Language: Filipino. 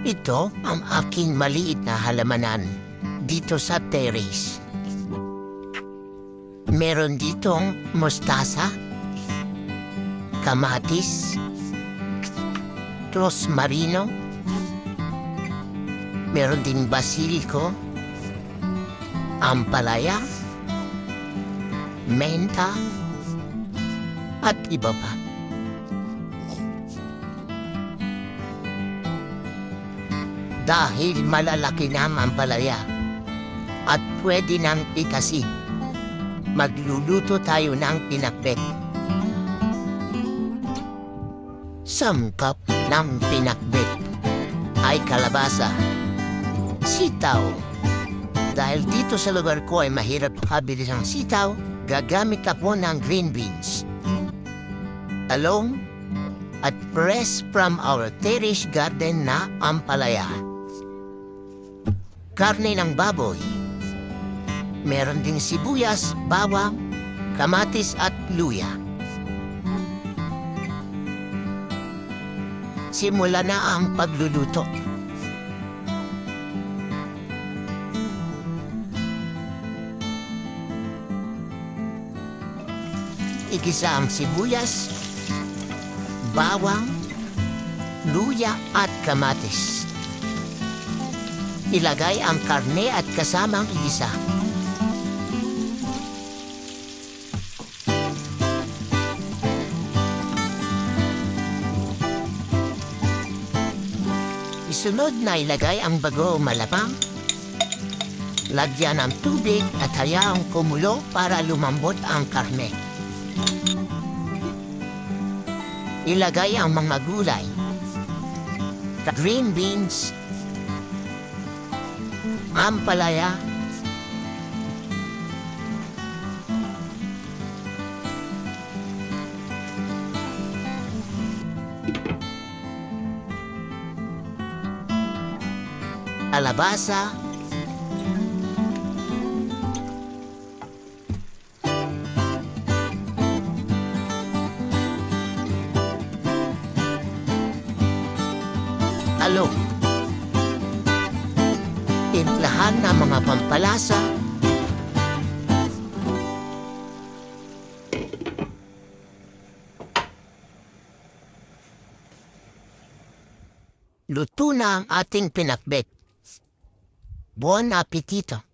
Ito ang aking maliit na halamanan dito sa terrace. Meron ditong mustasa, kamatis, rosmarino, meron din basiliko, ampalaya, menta, at iba pa. Dahil malalaki na ang ampalaya at pwede nang ikasin, magluluto tayo ng pinakbet. Sangkap ng pinakbet ay kalabasa, sitaw. Dahil dito sa lugar ko ay mahirap makabili ng sitaw, gagamit ako ng green beans, talong, at fresh from our terrace garden na ampalaya. Karne ng baboy. Meron ding sibuyas, bawang, kamatis at luya. Simula na ang pagluluto. Igisa ang sibuyas, bawang, luya at kamatis. Ilagay ang karne at kasamang igisa. Isunod na ilagay ang bago malapang. Lagyan ng tubig at hayaang kumulo para lumambot ang karne. Ilagay ang mga gulay, green beans, ampalaya, kalabasa, talong. Timplahan ng mga pampalasa, luto na ang ating pinakbet. Buon apetito!